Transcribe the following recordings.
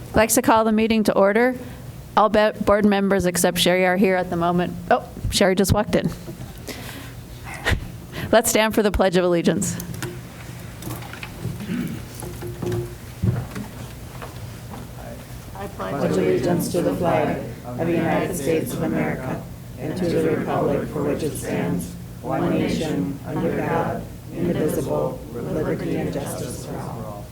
I'd like to call the meeting to order. All board members except Sherry are here at the moment. Oh, Sherry just walked in. Let's stand for the Pledge of Allegiance. I pledge allegiance to the flag of the United States of America and to the republic for which it stands, one nation, under God, indivisible, with liberty and justice for all.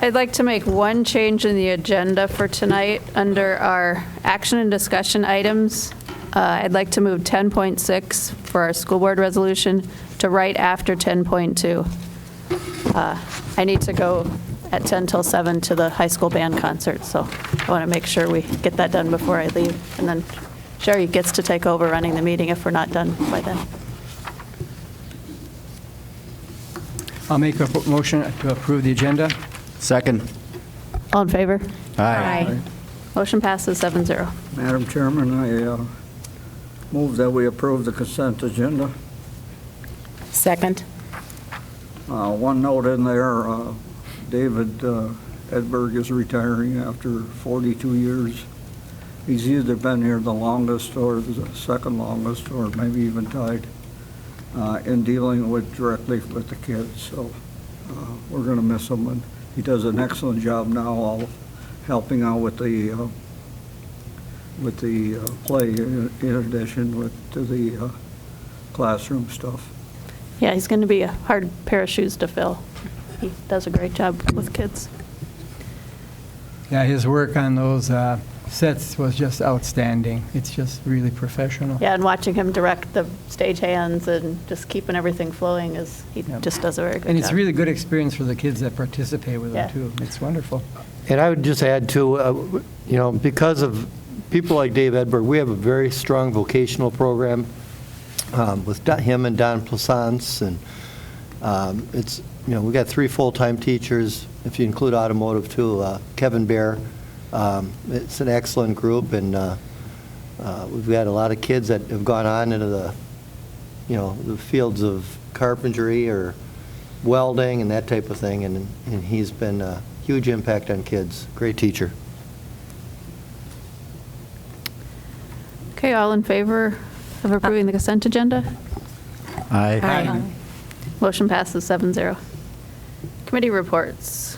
I'd like to make one change in the agenda for tonight. Under our action and discussion items, I'd like to move 10.6 for our school board resolution to right after 10.2. I need to go at 10 till 7 to the high school band concert, so I want to make sure we get that done before I leave. And then Sherry gets to take over running the meeting if we're not done by then. I'll make a motion to approve the agenda. Second. All in favor? Aye. Motion passes 7-0. Madam Chairman, I move that we approve the consent agenda. Second. One note in there, David Edberg is retiring after 42 years. He's either been here the longest or the second longest, or maybe even tied, in dealing directly with the kids. So we're going to miss him, and he does an excellent job now, all helping out with the play in addition to the classroom stuff. Yeah, he's going to be a hard pair of shoes to fill. He does a great job with kids. Yeah, his work on those sets was just outstanding. It's just really professional. Yeah, and watching him direct the stagehands and just keeping everything flowing he just does a very good job. And it's a really good experience for the kids that participate with Yeah. him, too. It's wonderful. And I would just add, too, because of people like Dave Edberg, we have a very strong vocational program with him and Don Plaisance, and it's, we got 3 full-time teachers, if you include automotive, too. Kevin Bear. It's an excellent group, and we've got a lot of kids that have gone on into the fields of carpentry or welding and that type of thing, and he's been a huge impact on kids. Great teacher. Okay, all in favor of approving the consent agenda? Aye. Motion passes 7-0. Committee reports.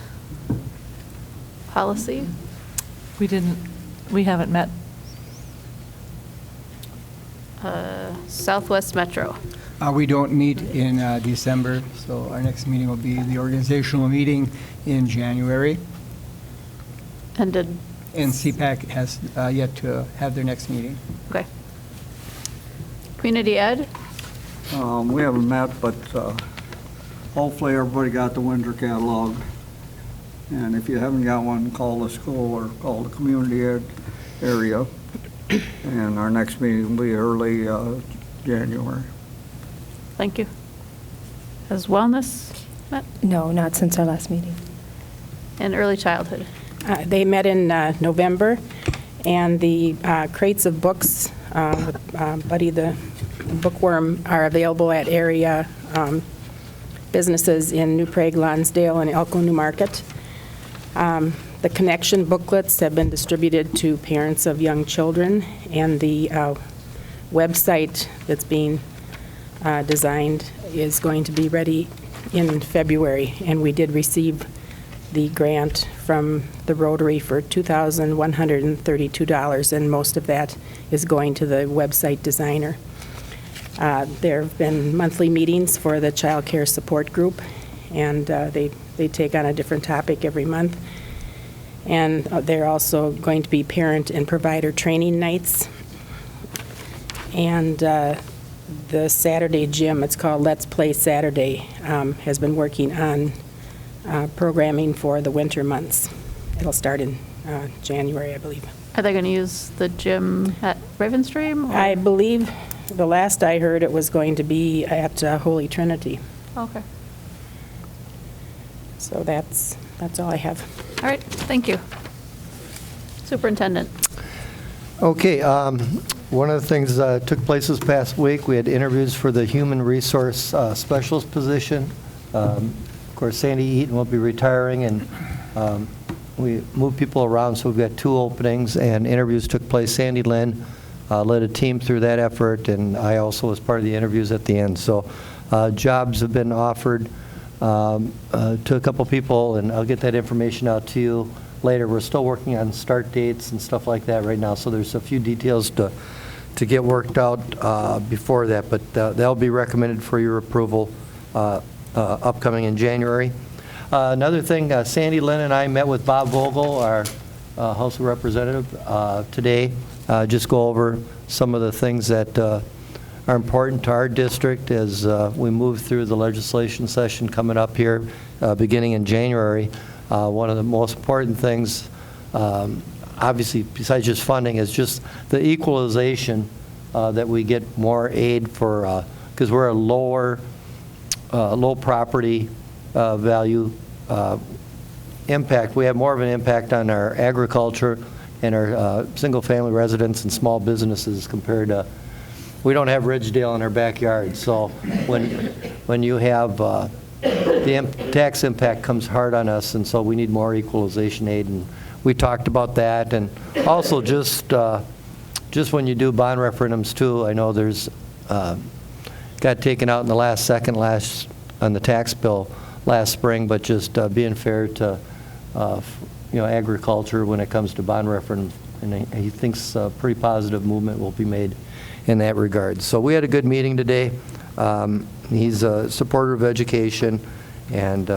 Policy? We haven't met. Southwest Metro. We don't meet in December, so our next meeting will be the organizational meeting in January. And CPAC has yet to have their next meeting. okay. Community Ed? We haven't met, but hopefully everybody got the winter catalog. And if you haven't got one, call the school or call the community ed area. And our next meeting will be early January. Thank you. Has wellness met? No, not since our last meeting. And early childhood? They met in November, and the crates of books, Buddy the Bookworm, are available at area businesses in New Prague, Lonsdale, and Elko New Market. The connection booklets have been distributed to parents of young children, and the website that's being designed is going to be ready in February, and we did receive the grant from the Rotary for $2,132, and most of that is going to the website designer. There have been monthly meetings for the Child Care Support Group, and they take on a different topic every month. And they're also going to be parent and provider training nights. And the Saturday gym, it's called Let's Play Saturday, has been working on programming for the winter months. It'll start in January, I believe. Are they going to use the gym at Ravenstream? Or? I believe the last I heard it was going to be at Holy Trinity. Okay. So that's all I have. All right, thank you. Superintendent. Okay, One of the things took place this past week, we had interviews for the human resource specialist position. Of course, Sandy Eaton will be retiring, and we moved people around, so we've got 2 openings, and interviews took place. Sandy Lynn led a team through that effort, and I also was part of the interviews at the end. So jobs have been offered to a couple people, and I'll get that information out to you later. We're still working on start dates and stuff like that right now, so there's a few details to get worked out before that, but that'll be recommended for your approval upcoming in January. Another thing, Sandy Lynn and I met with Bob Vogel, our House of Representative, today, just go over some of the things that are important to our district as we move through the legislation session coming up here beginning in January. One of the most important things, obviously, besides just funding, is just the equalization that we get more aid for, because we're a low property value impact. We have more of an impact on our agriculture and our single-family residents and small businesses compared to, we don't have Ridgedale in our backyard. So when you have the tax impact comes hard on us, and so we need more equalization aid, and we talked about that. And also just when you do bond referendums too, I know there's got taken out in the last second on the tax bill last spring, but just being fair to agriculture when it comes to bond referendum, and he thinks a pretty positive movement will be made in that regard. So we had a good meeting today. He's a supporter of education and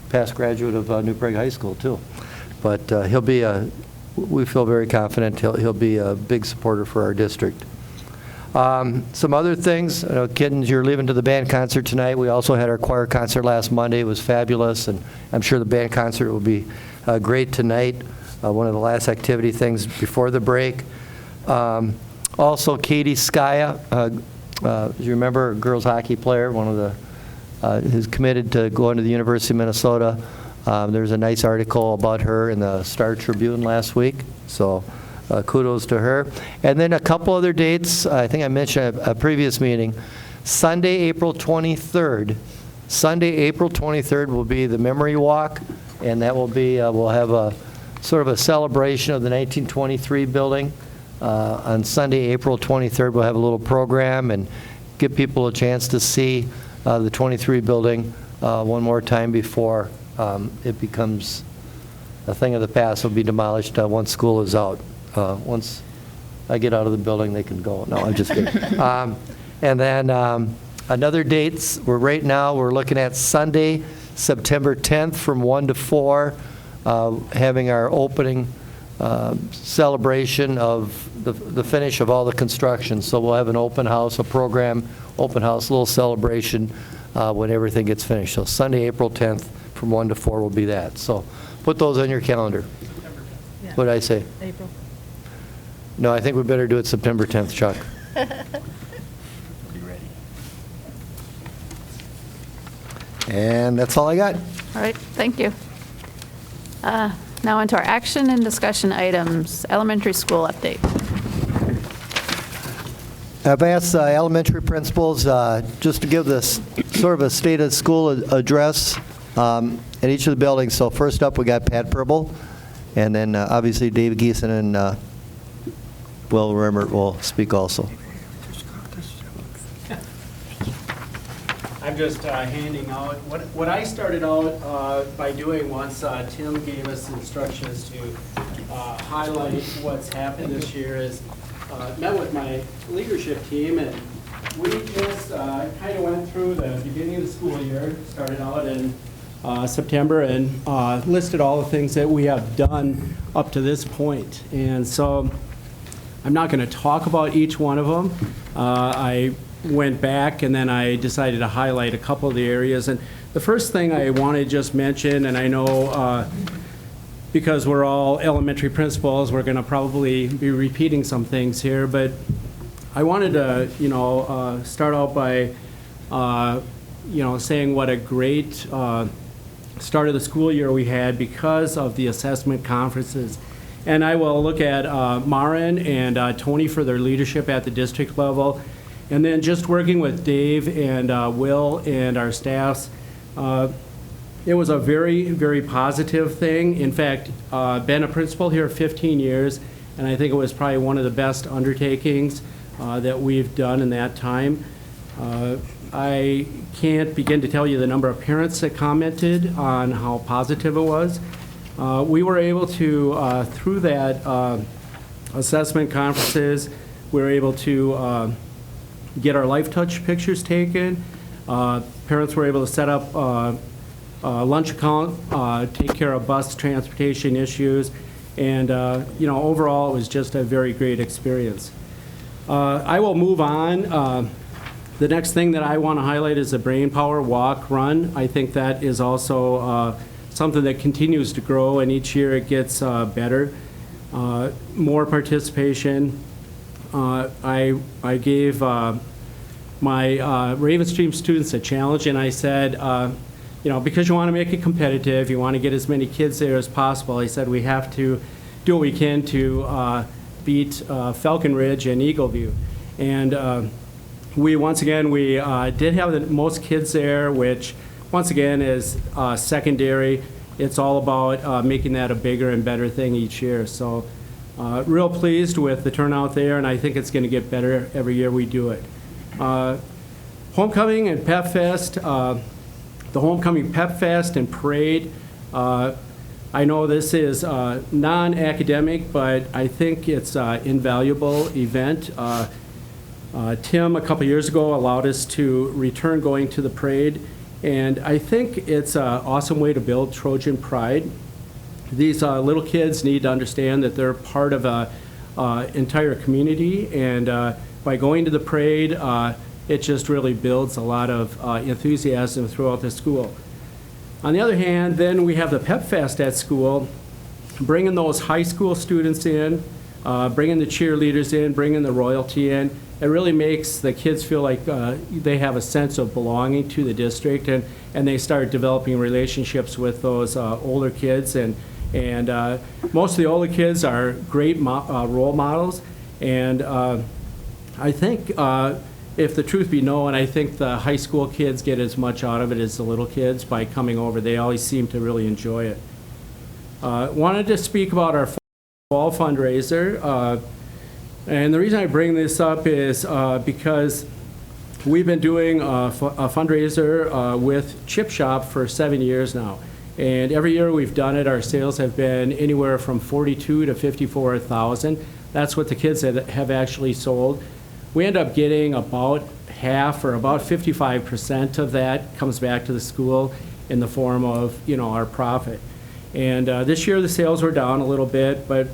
past graduate of New Prague High School too. But he'll be we feel very confident he'll be a big supporter for our district. Some other things, kittens, you're leaving to the band concert tonight. We also had our choir concert last Monday. It was fabulous, and I'm sure the band concert will be great tonight. One of the last activity things before the break. Also, Katie Skaya, you remember, a girls hockey player, one of the, who's committed to going to the University of Minnesota. There's a nice article about her in the Star Tribune last week, so kudos to her. And then a couple other dates. I think I mentioned at a previous meeting. Sunday, April 23rd. Sunday, April 23rd will be the Memory Walk, and that will be, we'll have a sort of a celebration of the 1923 building. On Sunday, April 23rd, we'll have a little program and give people a chance to see the 23 building one more time before it becomes a thing of the past. It'll be demolished once school is out. Once I get out of the building, they can go. No, I'm just kidding. And then another dates, right now we're looking at Sunday, September 10th from 1 to 4, having our opening celebration of the finish of all the construction. So we'll have an open house, a program, open house, little celebration when everything gets finished. So Sunday, April 10th from 1 to 4 will be that. So put those on your calendar. What did I say? April. No, I think we better do it September 10th, Chuck. And that's all I got. All right, thank you. Now onto our action and discussion items. Elementary school update. I've asked elementary principals just to give this sort of a state of school address at each of the buildings. So first up, we got Pat Purble, and then obviously David Geeson and Will Rimmert will speak also. I'm just handing out, what I started out by doing once Tim gave us instructions to highlight what's happened this year is met with my leadership team, and we just kind of went through the beginning of the school year, started out in September, and listed all the things that we have done up to this point. And so I'm not going to talk about each one of them. I went back and then I decided to highlight a couple of the areas. And the first thing I want to just mention, and I know because we're all elementary principals, we're going to probably be repeating some things here, but I wanted to, start out by, saying what a great start of the school year we had because of the assessment conferences. And I will look at Marin and Tony for their leadership at the district level. And then just working with Dave and Will and our staffs, it was a very, very positive thing. In fact, been a principal here 15 years, and I think it was probably one of the best undertakings that we've done in that time. I can't begin to tell you the number of parents that commented on how positive it was. We were able to, through that assessment conferences, we were able to get our Life Touch pictures taken. Parents were able to set up lunch account, take care of bus transportation issues, and overall it was just a very great experience. I will move on. The next thing that I want to highlight is the Brain Power Walk Run. I think that is also something that continues to grow, and each year it gets better. More participation. I gave my Raven Stream students a challenge, and I said, because you want to make it competitive, you want to get as many kids there as possible, I said we have to do what we can to beat Falcon Ridge and Eagle View. And we did have the most kids there, which once again is secondary. It's all about making that a bigger and better thing each year. So real pleased with the turnout there, and I think it's going to get better every year we do it. Homecoming and Pep Fest, the Homecoming Pep Fest and Parade. I know this is non-academic, but I think it's an invaluable event. Tim, a couple years ago, allowed us to return going to the parade, and I think it's an awesome way to build Trojan pride. These little kids need to understand that they're part of an entire community, and by going to the parade, it just really builds a lot of enthusiasm throughout the school. On the other hand, then we have the Pep Fest at school, bringing those high school students in, bringing the cheerleaders in, bringing the royalty in. It really makes the kids feel like they have a sense of belonging to the district, and they start developing relationships with those older kids. And most of the older kids are great role models. And I think, if the truth be known, I think the high school kids get as much out of it as the little kids by coming over. They always seem to really enjoy it. Wanted to speak about our fall fundraiser. And the reason I bring this up is because we've been doing a fundraiser with Chip Shop for 7 years now. And every year we've done it, our sales have been anywhere from 42 to 54,000. That's what the kids have actually sold. We end up getting about half, or about 55% of that comes back to the school in the form of, our profit. And this year the sales were down a little bit, but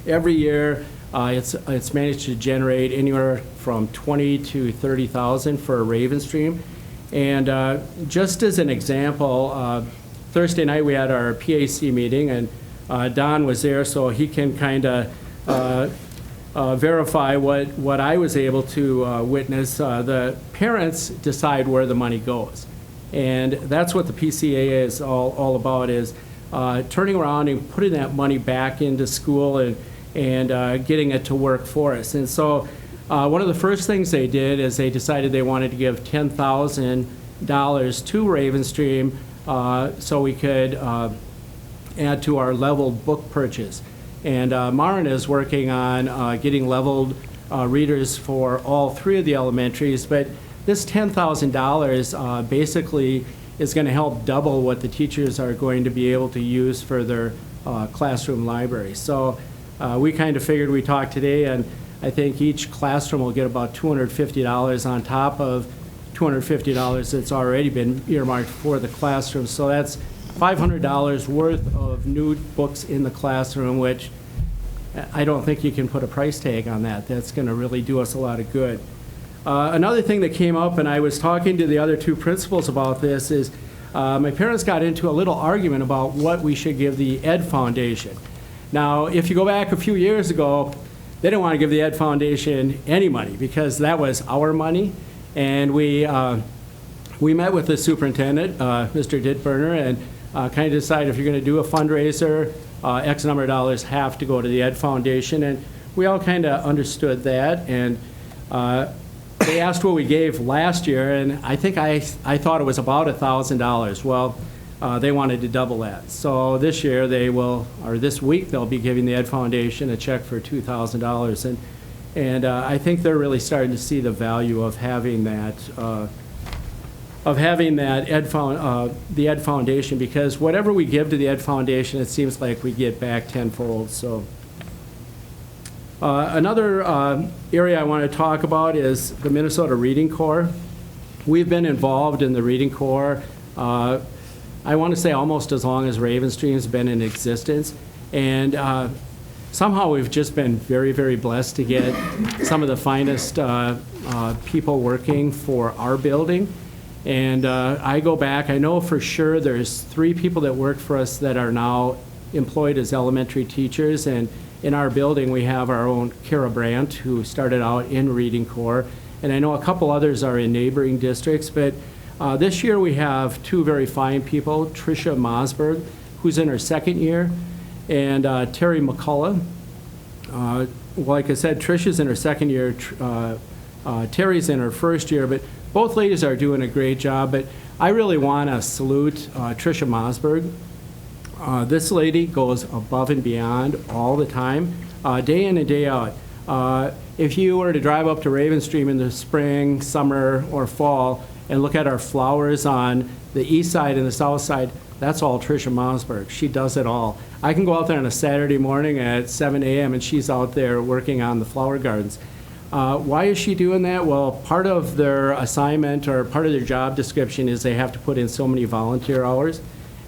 every year it's managed to generate anywhere from 20 to 30,000 for Raven Stream. And just as an example, Thursday night we had our PAC meeting, and Don was there, so he can kind of verify what I was able to witness. The parents decide where the money goes. And that's what the PCA is all about, is turning around and putting that money back into school and getting it to work for us. And so one of the first things they did is they decided they wanted to give $10,000 to Raven Stream so we could add to our leveled book purchase. And Marin is working on getting leveled readers for all three of the elementaries, but this $10,000 basically is going to help double what the teachers are going to be able to use for their classroom library. So we kind of figured, we talked today, and I think each classroom will get about $250 on top of $250 that's already been earmarked for the classroom. So that's $500 worth of new books in the classroom, which I don't think you can put a price tag on that. That's going to really do us a lot of good. Another thing that came up, and I was talking to the other two principals about this, is my parents got into a little argument about what we should give the Ed Foundation. Now, if you go back a few years ago, they didn't want to give the Ed Foundation any money because that was our money. And we met with the superintendent, Mr. Dittberner, and kind of decided if you're going to do a fundraiser, X number of dollars have to go to the Ed Foundation, and we all kind of understood that, and they asked what we gave last year, and I think I thought it was about $1,000. Well, they wanted to double that. So this year this week they'll be giving the Ed Foundation a check for $2,000, and I think they're really starting to see the value of having that the Ed Foundation, because whatever we give to the Ed Foundation, it seems like we get back tenfold. So another area I want to talk about is the Minnesota Reading Corps. We've been involved in the Reading Corps, I want to say almost as long as Ravenstream's been in existence, and somehow we've just been very, very blessed to get some of the finest people working for our building. And I go back, I know for sure there's 3 people that work for us that are now employed as elementary teachers, and in our building we have our own Kara Brandt, who started out in Reading Corps, and I know a couple others are in neighboring districts, but this year we have 2 very fine people, Tricia Mosberg, who's in her 2nd year, and Terry McCullough. Like I said, Tricia's in her 2nd year, Terry's in her 1st year, but both ladies are doing a great job. But I really want to salute Tricia Mosberg. This lady goes above and beyond all the time, day in and day out. If you were to drive up to Ravenstream in the spring, summer, or fall and look at our flowers on the east side and the south side, that's all Tricia Mosberg. She does it all. I can go out there on a Saturday morning at 7 a.m. and she's out there working on the flower gardens. Why is she doing that? Well, part of their assignment or part of their job description is they have to put in so many volunteer hours.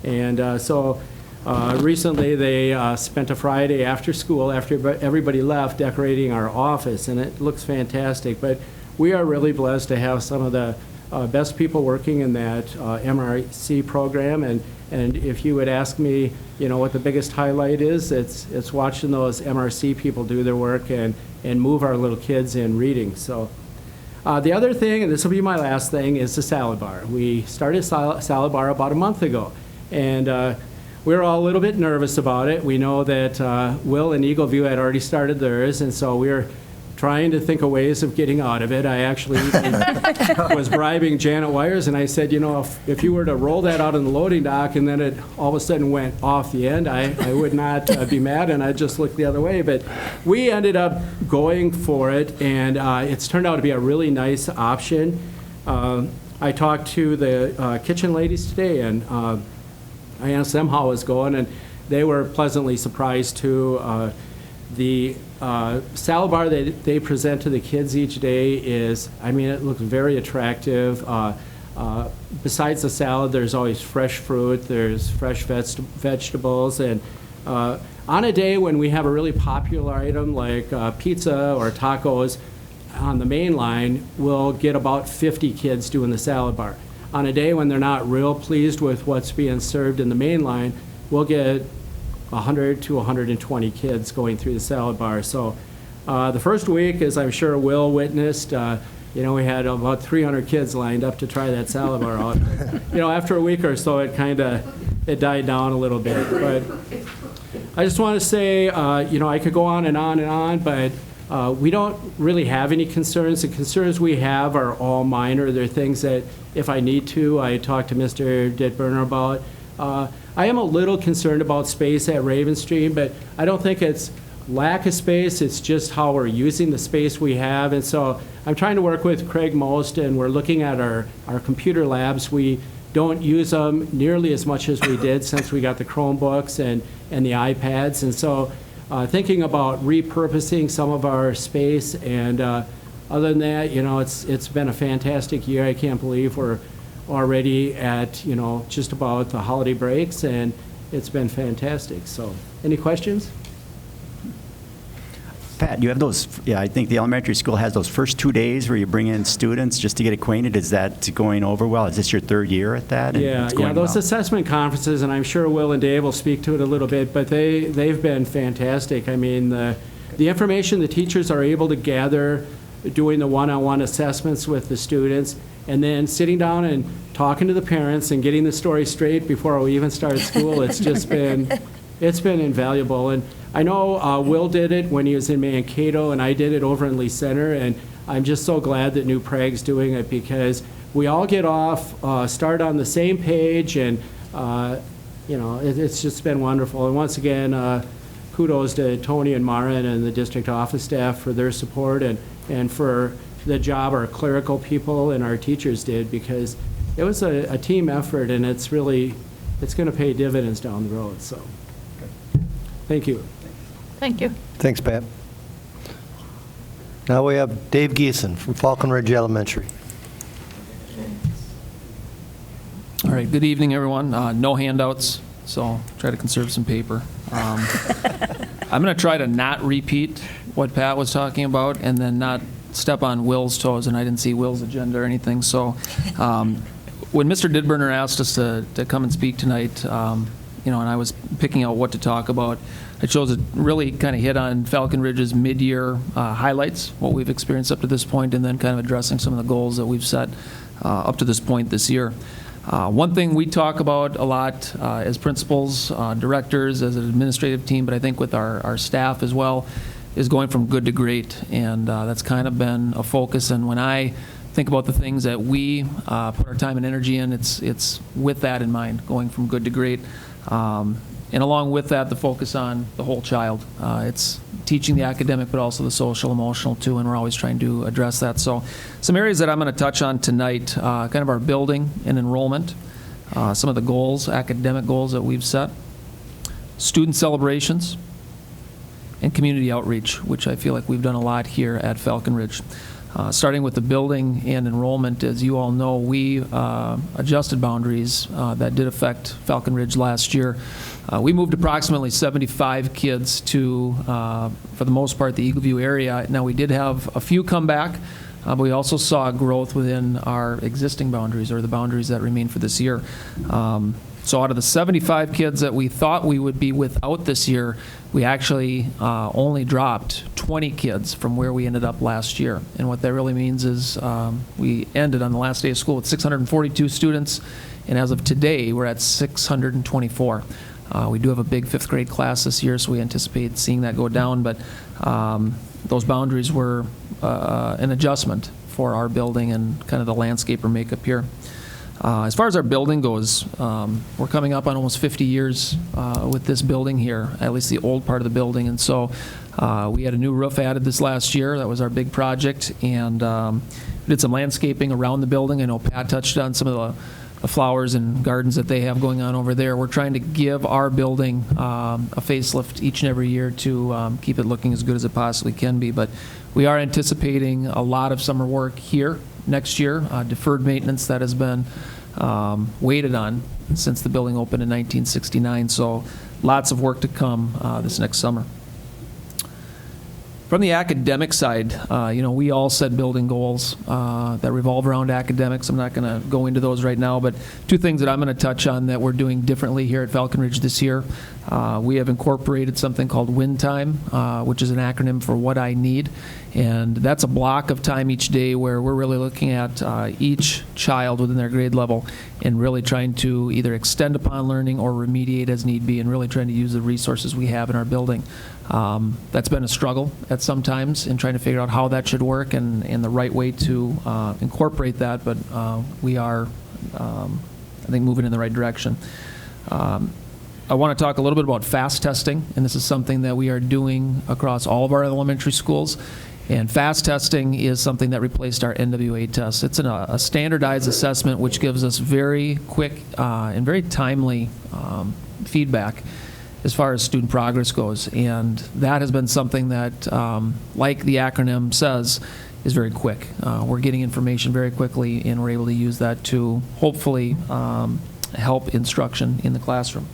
And so recently they spent a Friday after school, after everybody left, decorating our office, and it looks fantastic. But we are really blessed to have some of the best people working in that MRC program, and if you would ask me, what the biggest highlight is, it's watching those MRC people do their work and move our little kids in reading. So the other thing, and this will be my last thing, is the salad bar. We started salad bar about a month ago, and we were all a little bit nervous about it. We know that Will and Eagle View had already started theirs, and so we were trying to think of ways of getting out of it. I actually was bribing Janet Wires, and I said, if you were to roll that out in the loading dock and then it all of a sudden went off the end, I would not be mad, and I'd just look the other way. But we ended up going for it, and it's turned out to be a really nice option. I talked to the kitchen ladies today, and I asked them how it was going, and they were pleasantly surprised too. The salad bar that they present to the kids each day is, it looks very attractive. Besides the salad, there's always fresh fruit, there's fresh vegetables, and on a day when we have a really popular item like pizza or tacos on the main line, we'll get about 50 kids doing the salad bar. On a day when they're not real pleased with what's being served in the main line, we'll get 100 to 120 kids going through the salad bar. So the first week, as I'm sure Will witnessed, we had about 300 kids lined up to try that salad bar out. After a week or so, it died down a little bit. But I just want to say, I could go on and on and on, but we don't really have any concerns. The concerns we have are all minor. They're things that, if I need to, I talk to Mr. Ditburner about. I am a little concerned about space at Ravenstream, but I don't think it's lack of space, it's just how we're using the space we have. And so I'm trying to work with Craig Most, and we're looking at our computer labs. We don't use them nearly as much as we did since we got the Chromebooks and the iPads. And so thinking about repurposing some of our space, and other than that, it's been a fantastic year. I can't believe we're already at, just about the holiday breaks, and it's been fantastic. So, any questions? Pat, you have those, I think the elementary school has those first 2 days where you bring in students just to get acquainted. Is that going over well? Is this your 3rd year at that? Yeah, those assessment conferences, and I'm sure Will and Dave will speak to it a little bit, but they've been fantastic. The information the teachers are able to gather doing the one-on-one assessments with the students, and then sitting down and talking to the parents and getting the story straight before we even started school, it's it's been invaluable. And I know Will did it when he was in Mankato, and I did it over in Lee Center, and I'm just so glad that New Prague's doing it, because we all get off, start on the same page, and it's just been wonderful. And once again, kudos to Tony and Maren and the district office staff for their support, and for the job our clerical people and our teachers did, because it was a team effort, and it's going to pay dividends down the road. So, thank you. Thank you. Thanks, Pat. Now we have Dave Geeson from Falcon Ridge Elementary. All right, good evening, everyone. No handouts, so try to conserve some paper. I'm going to try to not repeat what Pat was talking about, and then not step on Will's toes, and I didn't see Will's agenda or anything. So when Mr. Didburner asked us to come and speak tonight, and I was picking out what to talk about, I chose to really kind of hit on Falcon Ridge's mid-year highlights, what we've experienced up to this point, and then kind of addressing some of the goals that we've set up to this point this year. One thing we talk about a lot as principals, directors, as an administrative team, but I think with our staff as well, is going from good to great, and that's kind of been a focus. And when I think about the things that we put our time and energy in, it's with that in mind, going from good to great. And along with that, the focus on the whole child. It's teaching the academic, but also the social, emotional too, and we're always trying to address that. So some areas that I'm going to touch on tonight, kind of our building and enrollment, some of the goals, academic goals that we've set, student celebrations, and community outreach, which I feel like we've done a lot here at Falcon Ridge. Starting with the building and enrollment, as you all know, we adjusted boundaries that did affect Falcon Ridge last year. We moved approximately 75 kids to, for the most part, the Eagleview area. Now, we did have a few come back, but we also saw growth within our existing boundaries, or the boundaries that remain for this year. So out of the 75 kids that we thought we would be without this year, we actually only dropped 20 kids from where we ended up last year. And what that really means is we ended on the last day of school with 642 students, and as of today, we're at 624. We do have a big fifth grade class this year, so we anticipate seeing that go down, but those boundaries were an adjustment for our building and kind of the landscape or makeup here. As far as our building goes, we're coming up on almost 50 years with this building here, at least the old part of the building. And so we had a new roof added this last year. That was our big project. And we did some landscaping around the building. I know Pat touched on some of the flowers and gardens that they have going on over there. We're trying to give our building a facelift each and every year to keep it looking as good as it possibly can be. But we are anticipating a lot of summer work here next year, deferred maintenance that has been waited on since the building opened in 1969. So lots of work to come this next summer. From the academic side, we all set building goals that revolve around academics. I'm not going to go into those right now, but two things that I'm going to touch on that we're doing differently here at Falcon Ridge this year. We have incorporated something called WIN time, which is an acronym for What I Need. And that's a block of time each day where we're really looking at each child within their grade level and really trying to either extend upon learning or remediate as need be, and really trying to use the resources we have in our building. That's been a struggle at some times in trying to figure out how that should work and the right way to incorporate that, but we are, I think, moving in the right direction. I want to talk a little bit about fast testing, and this is something that we are doing across all of our elementary schools. And fast testing is something that replaced our NWA test. It's a standardized assessment which gives us very quick and very timely feedback as far as student progress goes. And that has been something that, like the acronym says, is very quick. We're getting information very quickly, and we're able to use that to hopefully help instruction in the classroom.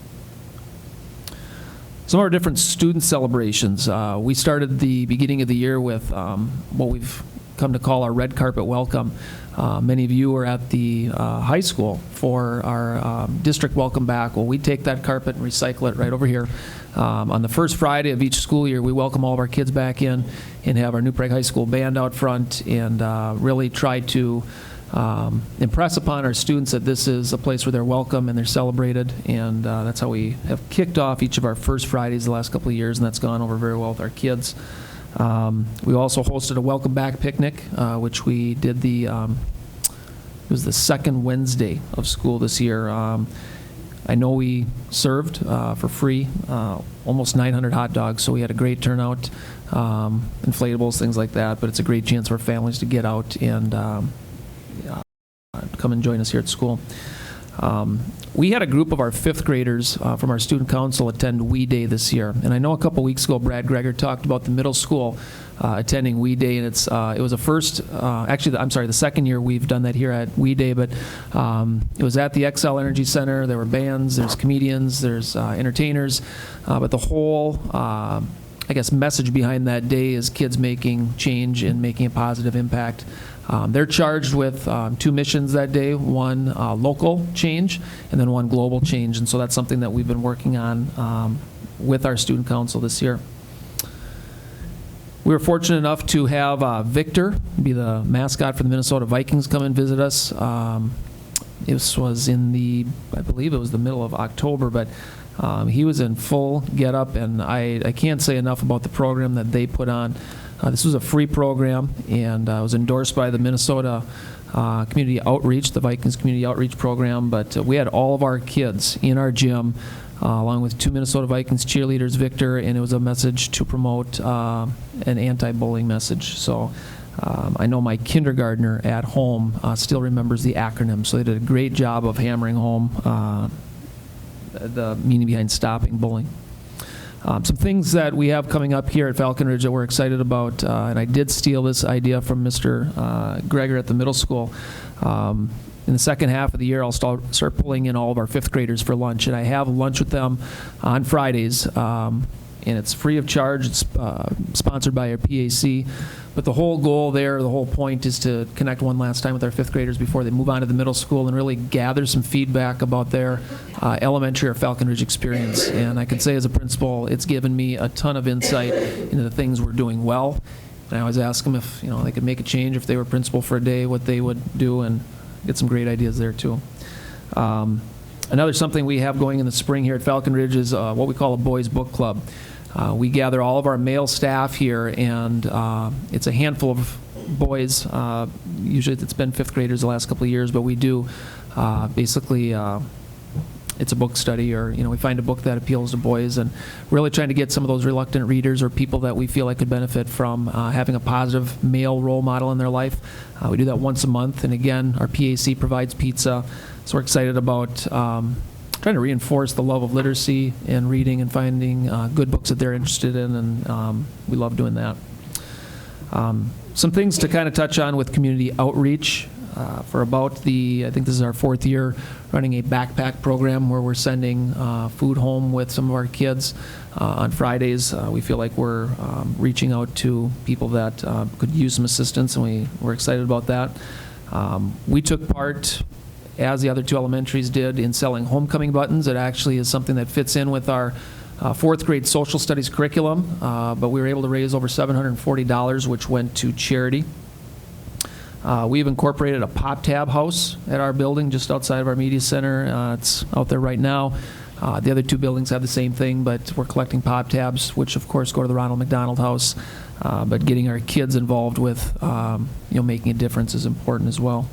Some of our different student celebrations. We started the beginning of the year with what we've come to call our red carpet welcome. Many of you are at the high school for our district welcome back. Well, we take that carpet and recycle it right over here. On the first Friday of each school year, we welcome all of our kids back in and have our New Prague High School band out front and really try to impress upon our students that this is a place where they're welcome and they're celebrated, and that's how we have kicked off each of our first Fridays the last couple of years, and that's gone over very well with our kids. We also hosted a welcome back picnic, which we did it was the second Wednesday of school this year. I know we served for free almost 900 hot dogs, so we had a great turnout, inflatables, things like that, but it's a great chance for families to get out and come and join us here at school. We had a group of our fifth graders from our student council attend We Day this year, and I know a couple weeks ago Brad Greger talked about the middle school attending We Day, and it was the second year we've done that here at We Day, but it was at the XL Energy Center. There were bands, there's comedians, there's entertainers, but the whole message behind that day is kids making change and making a positive impact. They're charged with two missions that day, one local change and then one global change, and so that's something that we've been working on with our student council this year. We were fortunate enough to have Victor be the mascot for the Minnesota Vikings come and visit us. This was I believe it was the middle of October, but he was in full getup, and I can't say enough about the program that they put on. This was a free program, and was endorsed by the Minnesota Community Outreach, the Vikings Community Outreach Program, but we had all of our kids in our gym, along with two Minnesota Vikings cheerleaders, Victor, and it was a message to promote an anti-bullying message. So I know my kindergartner at home still remembers the acronym, so they did a great job of hammering home the meaning behind stopping bullying. Some things that we have coming up here at Falcon Ridge that we're excited about, and I did steal this idea from Mr. Greger at the middle school. In the second half of the year, I'll start pulling in all of our fifth graders for lunch, and I have lunch with them on Fridays, and it's free of charge. It's sponsored by our PAC, but the whole goal there, the whole point is to connect one last time with our fifth graders before they move on to the middle school and really gather some feedback about their elementary or Falcon Ridge experience. And I can say as a principal, it's given me a ton of insight into the things we're doing well. And I always ask them if they could make a change if they were principal for a day, what they would do, and get some great ideas there too. Another something we have going in the spring here at Falcon Ridge is what we call a boys book club. We gather all of our male staff here, and it's a handful of boys. Usually it's been fifth graders the last couple of years, but we do basically it's a book study, or we find a book that appeals to boys, and really trying to get some of those reluctant readers or people that we feel like could benefit from having a positive male role model in their life. We do that once a month, and again, our PAC provides pizza, so we're excited about trying to reinforce the love of literacy and reading and finding good books that they're interested in, and we love doing that. Some things to kind of touch on with community outreach. For about I think this is our fourth year running a backpack program where we're sending food home with some of our kids on Fridays. We feel like we're reaching out to people that could use some assistance, and we're excited about that. We took part, as the other two elementaries did, in selling homecoming buttons. It actually is something that fits in with our fourth grade social studies curriculum, but we were able to raise over $740, which went to charity. We've incorporated a pop tab house at our building just outside of our media center. It's out there right now. The other two buildings have the same thing, but we're collecting pop tabs, which of course go to the Ronald McDonald House. But getting our kids involved with making a difference is important as well.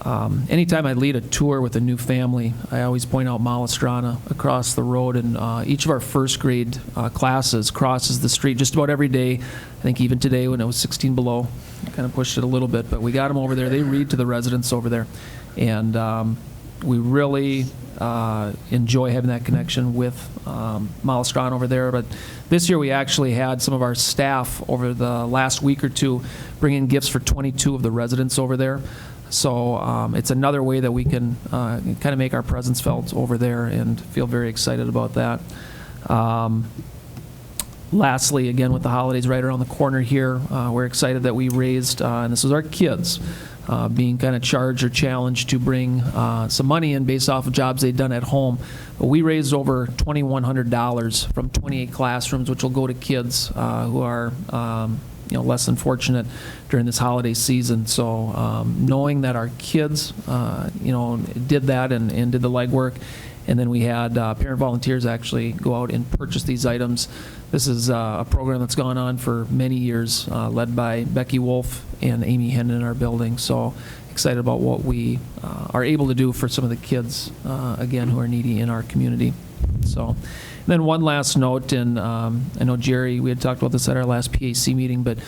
Anytime I lead a tour with a new family, I always point out Malastrana across the road, and each of our first grade classes crosses the street just about every day. I think even today when it was 16 below, I kind of pushed it a little bit, but we got them over there. They read to the residents over there, and we really enjoy having that connection with Malastrana over there. But this year we actually had some of our staff over the last week or two bring in gifts for 22 of the residents over there. So it's another way that we can kind of make our presence felt over there, and feel very excited about that. Lastly, again, with the holidays right around the corner here, we're excited that we raised, and this is our kids, being kind of charged or challenged to bring some money in based off of jobs they'd done at home. But we raised over $2,100 from 28 classrooms, which will go to kids who are less than fortunate during this holiday season. So knowing that our kids, did that and did the legwork, and then we had parent volunteers actually go out and purchase these items. This is a program that's gone on for many years, led by Becky Wolf and Amy Hennon in our building. So excited about what we are able to do for some of the kids, again, who are needy in our community. So, and then one last note, and I know Jerry, we had talked about this at our last PAC meeting, but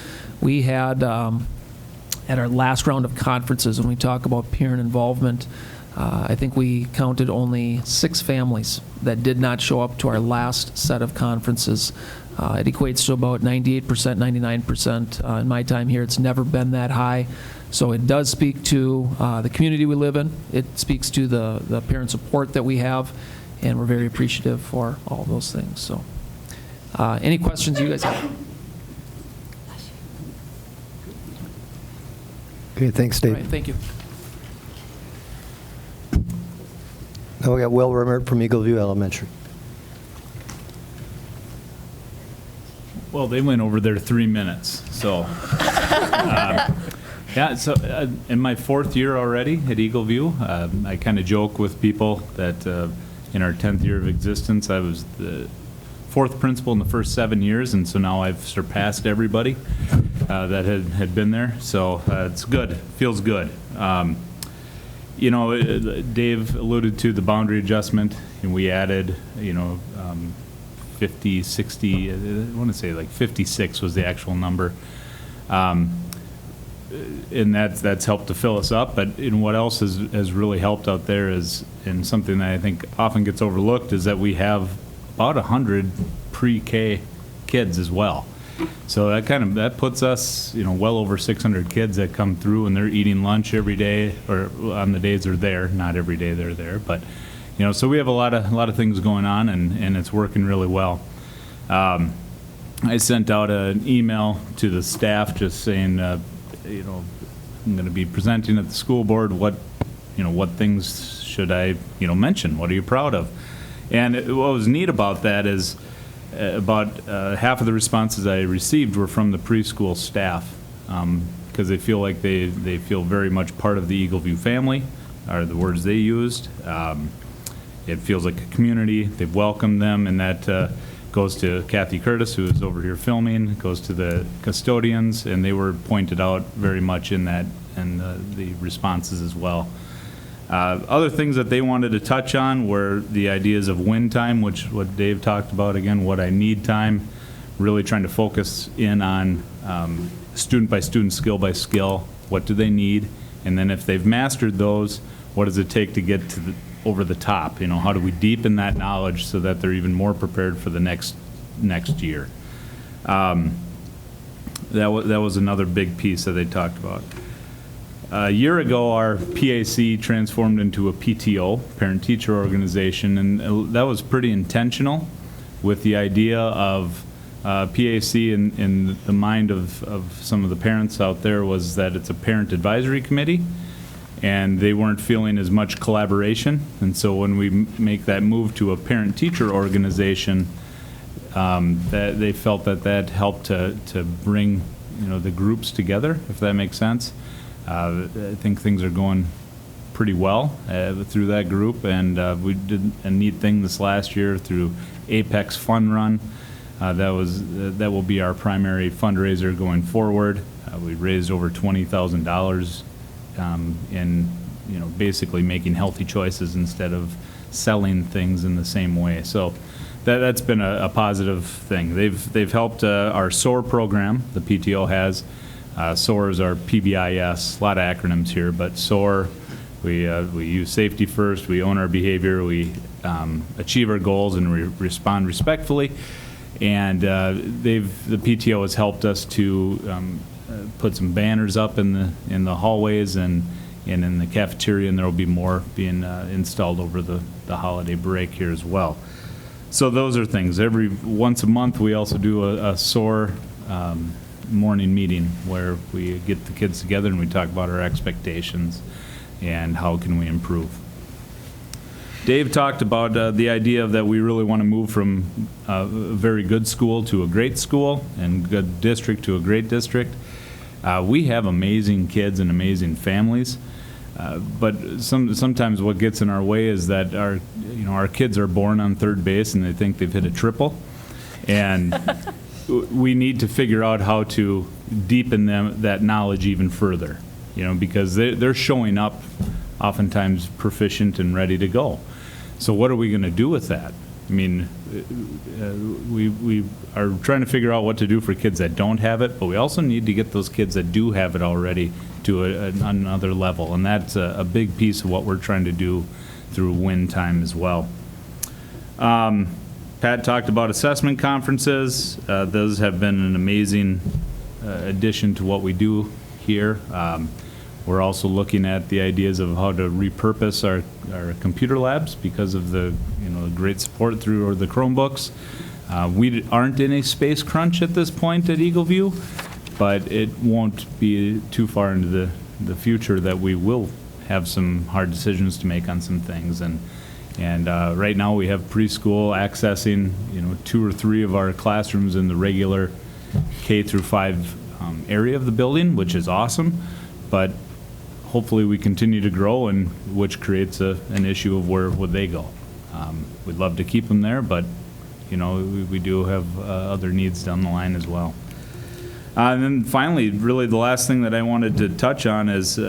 we had at our last round of conferences, when we talk about parent involvement, I think we counted only 6 families that did not show up to our last set of conferences. It equates to about 98%, 99%. In my time here, it's never been that high. So it does speak to the community we live in. It speaks to the parent support that we have, and we're very appreciative for all those things. So any questions you guys have? Okay, thanks, Dave. All right, thank you. Now we got Will Rimmert from Eagle View Elementary. Well, they went over their 3 minutes, so. Yeah, so in my 4th year already at Eagle View, I kind of joke with people that in our 10th year of existence, I was the 4th principal in the first 7 years, and so now I've surpassed everybody that had been there. So it's good, feels good. Dave alluded to the boundary adjustment, and we added, 50, 60, I want to say like 56 was the actual number. And that's helped to fill us up. But what else has really helped out there is, and something that I think often gets overlooked, is that we have about 100 pre-K kids as well. So that puts us, well over 600 kids that come through, and they're eating lunch every day, or on the days they're there. Not every day they're there, but so we have a lot of things going on, and it's working really well. I sent out an email to the staff just saying, I'm going to be presenting at the school board. What things should I, mention? What are you proud of? And what was neat about that is about half of the responses I received were from the preschool staff, because they feel like they feel very much part of the Eagle View family, are the words they used. It feels like a community. They've welcomed them, and that goes to Kathy Curtis, who is over here filming. It goes to the custodians, and they were pointed out very much in that, and the responses as well. Other things that they wanted to touch on were the ideas of win time, which what Dave talked about, again, what I need time, really trying to focus in on student by student, skill by skill, what do they need, and then if they've mastered those, what does it take to get to over the top? How do we deepen that knowledge so that they're even more prepared for the next year? That was another big piece that they talked about. A year ago, our PAC transformed into a PTO, parent-teacher organization, and that was pretty intentional, with the idea of PAC in the mind of some of the parents out there was that it's a parent advisory committee, and they weren't feeling as much collaboration. And so when we make that move to a parent-teacher organization, that they felt that helped to bring the groups together, if that makes sense. I think things are going pretty well through that group, and we did a neat thing this last year through Apex Fun Run. That will be our primary fundraiser going forward. We raised over $20,000 in basically making healthy choices instead of selling things in the same way. So that's been a positive thing. They've helped our SOAR program. The PTO has. SOAR is our PBIS, a lot of acronyms here, but SOAR, we use safety first, we own our behavior, we achieve our goals, and we respond respectfully. And the PTO has helped us to put some banners up in the hallways and in the cafeteria, and there will be more being installed over the holiday break here as well. So those are things. Once a month, we also do a SOAR morning meeting where we get the kids together and we talk about our expectations and how can we improve. Dave talked about the idea that we really want to move from a very good school to a great school and good district to a great district. We have amazing kids and amazing families, but sometimes what gets in our way is that our kids are born on third base and they think they've hit a triple, and we need to figure out how to deepen that knowledge even further, because they're showing up oftentimes proficient and ready to go. So what are we going to do with that? I mean, we are trying to figure out what to do for kids that don't have it, but we also need to get those kids that do have it already to another level, and that's a big piece of what we're trying to do through Win Time as well. Pat talked about assessment conferences. Those have been an amazing addition to what we do here. We're also looking at the ideas of how to repurpose our computer labs because of the great support through the Chromebooks. We aren't in a space crunch at this point at Eagle View, but it won't be too far into the future that we will have some hard decisions to make on some things. And right now we have preschool accessing 2 or 3 of our classrooms in the regular K through 5 area of the building, which is awesome, but hopefully we continue to grow, and which creates an issue of where would they go. We'd love to keep them there, but we do have other needs down the line as well. And then finally, really the last thing that I wanted to touch on is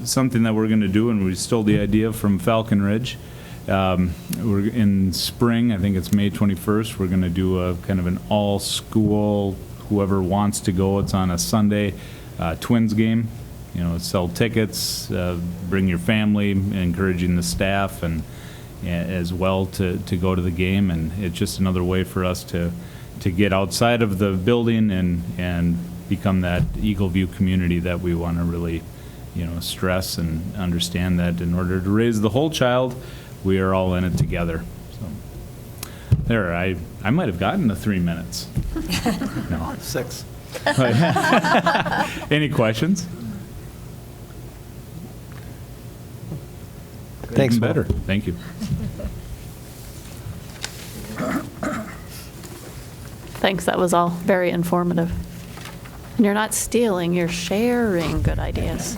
something that we're going to do, and we stole the idea from Falcon Ridge. We're in spring, I think it's May 21st, we're going to do a kind of an all-school, whoever wants to go, it's on a Sunday, Twins game. Sell tickets, bring your family, encouraging the staff and as well to go to the game, and it's just another way for us to get outside of the building and become that Eagle View community that we want to really stress and understand that in order to raise the whole child, we are all in it together. So there, I might have gotten to 3 minutes. No, 6. Any questions? Thanks, Even better. Will. Thank you. Thanks, that was all very informative. And you're not stealing, you're sharing good ideas.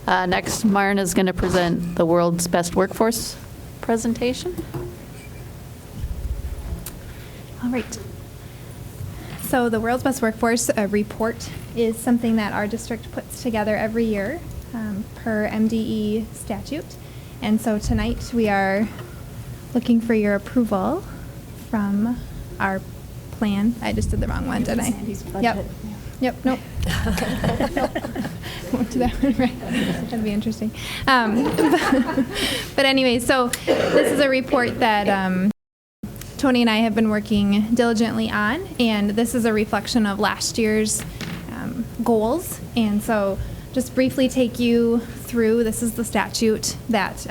Next, Marn is going to present the World's Best Workforce presentation. All right. So the World's Best Workforce report is something that our district puts together every year per MDE statute. And so tonight we are looking for your approval from our plan. I just did the wrong one, didn't I? Yep, nope. Won't do that one, right? That'd be interesting. But anyway, so this is a report that Tony and I have been working diligently on, and this is a reflection of last year's goals. And so just briefly take you through, this is the statute that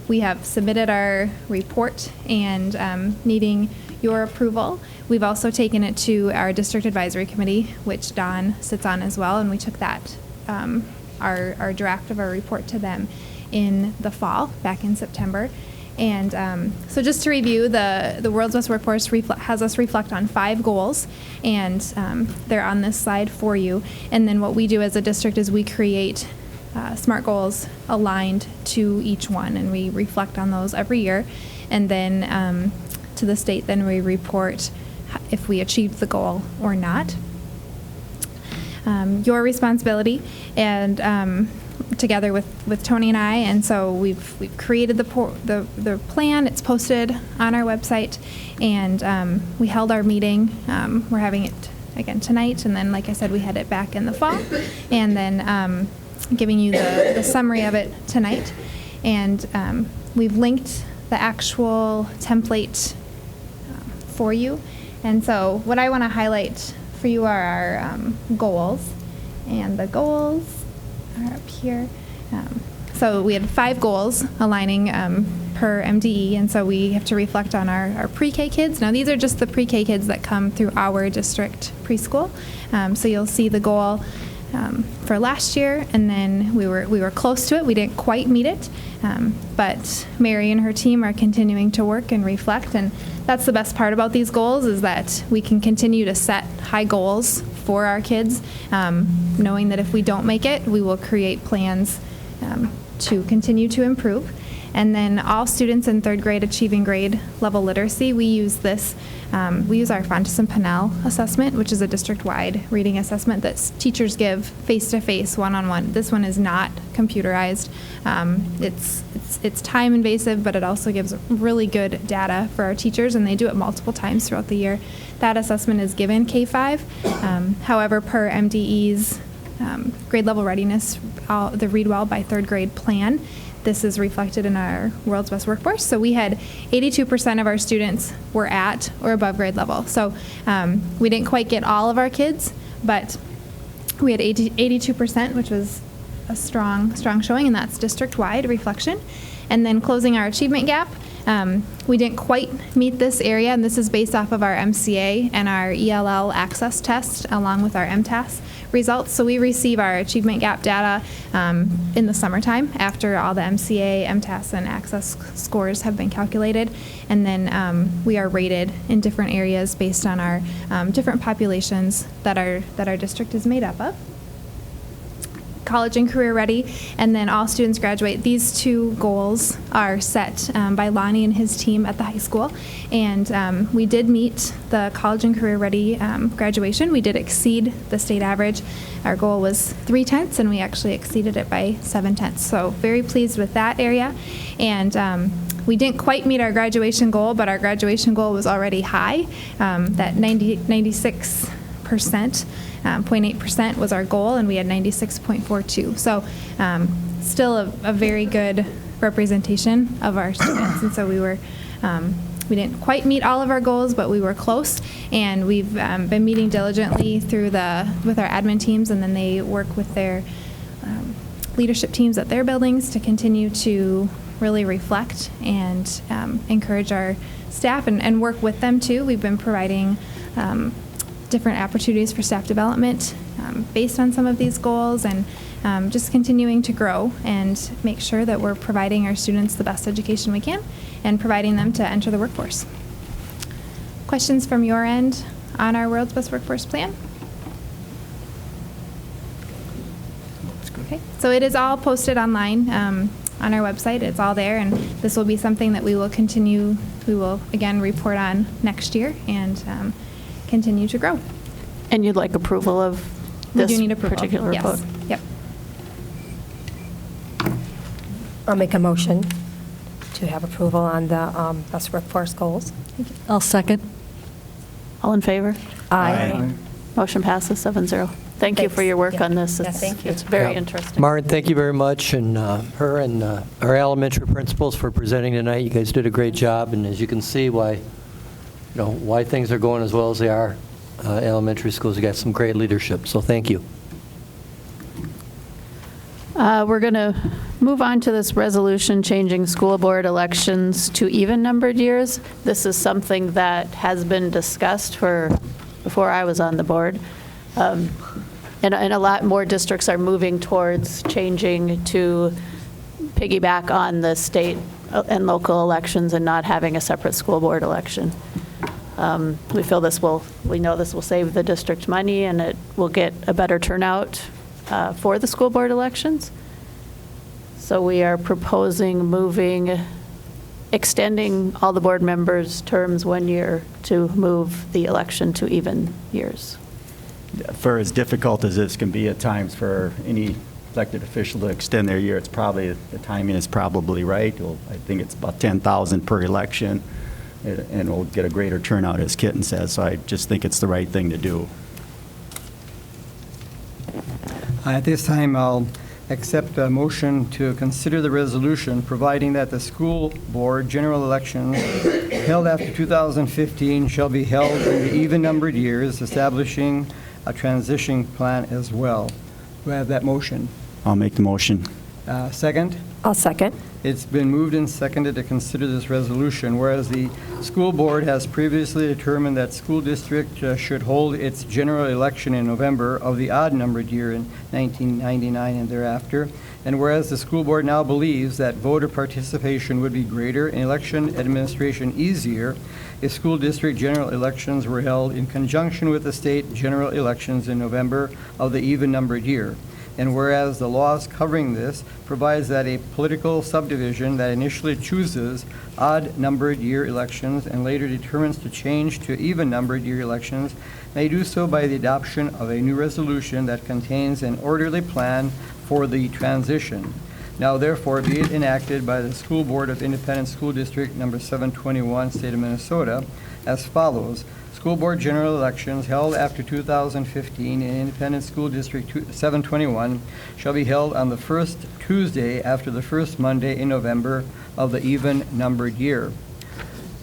we have submitted our report and needing your approval. We've also taken it to our district advisory committee, which Don sits on as well, and we took that, our draft of our report to them in the fall, back in September. And so just to review, the World's Best Workforce has us reflect on 5 goals, and they're on this slide for you. And then what we do as a district is we create SMART goals aligned to each one, and we reflect on those every year. And then to the state, then we report if we achieved the goal or not. Your responsibility, and together with Tony and I, and so we've created the plan. It's posted on our website, and we held our meeting. We're having it again tonight, and then, like I said, we had it back in the fall, and then giving you the summary of it tonight. And we've linked the actual template for you. And so what I want to highlight for you are our goals, and the goals are up here. So we had 5 goals aligning per MDE, and so we have to reflect on our pre-K kids. Now these are just the pre-K kids that come through our district preschool. So you'll see the goal for last year, and then we were close to it. We didn't quite meet it, but Mary and her team are continuing to work and reflect, and that's the best part about these goals, is that we can continue to set high goals for our kids, knowing that if we don't make it, we will create plans to continue to improve. And then all students in third grade achieving grade level literacy, we use this. We use our Fontes and Pinnell assessment, which is a district-wide reading assessment that teachers give face-to-face, one-on-one. This one is not computerized. It's time invasive, but it also gives really good data for our teachers, and they do it multiple times throughout the year. That assessment is given K-5. However, per MDE's grade level readiness, the Read Well by third grade plan, this is reflected in our World's Best Workforce. So we had 82% of our students were at or above grade level. So we didn't quite get all of our kids, but we had 82%, which was a strong showing, and that's district-wide reflection. And then closing our achievement gap, we didn't quite meet this area, and this is based off of our MCA and our ELL access test, along with our MTAS results. So we receive our achievement gap data in the summertime after all the MCA, MTAS, and access scores have been calculated. And then we are rated in different areas based on our different populations that our district is made up of. College and career ready, and then all students graduate. These two goals are set by Lonnie and his team at the high school, and we did meet the college and career ready graduation. We did exceed the state average. Our goal was 3/10, and we actually exceeded it by 7/10. So very pleased with that area. And we didn't quite meet our graduation goal, but our graduation goal was already high. That 96%. 0.8% was our goal, and we had 96.42. So still a very good representation of our students. And so we didn't quite meet all of our goals, but we were close. And we've been meeting diligently with our admin teams, and then they work with their leadership teams at their buildings to continue to really reflect and encourage our staff and work with them too. We've been providing different opportunities for staff development based on some of these goals, and just continuing to grow and make sure that we're providing our students the best education we can and providing them to enter the workforce. Questions from your end on our World's Best Workforce plan? Okay, so it is all posted online on our website. It's all there, and this will be something that we will again report on next year and continue to grow. And you'd like approval of this We do need approval. particular Yes. vote? Yep. I'll make a motion to have approval on the best workforce goals. I'll second. All in favor? Aye. Motion passes 7-0. Thank you for your work Thanks. on this. Yeah, It's- thank you. It's very Yeah. interesting. Martin, thank you very much, and her and our elementary principals for presenting tonight. You guys did a great job, and as you can see why things are going as well as they are. Elementary schools, you got some great leadership, so thank you. We're going to move on to this resolution changing school board elections to even-numbered years. This is something that has been discussed before I was on the board. And a lot more districts are moving towards changing to piggyback on the state and local elections and not having a separate school board election. We know this will save the district money, and it will get a better turnout for the school board elections. So we are proposing extending all the board members' terms 1 year to move the election to even years. For as difficult as this can be at times for any elected official to extend their year, the timing is probably right. I think it's about 10,000 per election, and we'll get a greater turnout, as Kitten says. So I just think it's the right thing to do. At this time, I'll accept a motion to consider the resolution providing that the school board general elections held after 2015 shall be held in the even-numbered years, establishing a transition plan as well. Do I have that motion? I'll make the motion. Second? I'll second. It's been moved and seconded to consider this resolution, whereas the school board has previously determined that school district should hold its general election in November of the odd-numbered year in 1999 and thereafter, and whereas the school board now believes that voter participation would be greater and election administration easier if school district general elections were held in conjunction with the state general elections in November of the even-numbered year. And whereas the laws covering this provides that a political subdivision that initially chooses odd-numbered year elections and later determines to change to even-numbered year elections may do so by the adoption of a new resolution that contains an orderly plan for the transition. Now therefore be it enacted by the School Board of Independent School District Number 721, State of Minnesota, as follows. School Board general elections held after 2015 in Independent School District 721 shall be held on the first Tuesday after the first Monday in November of the even-numbered year.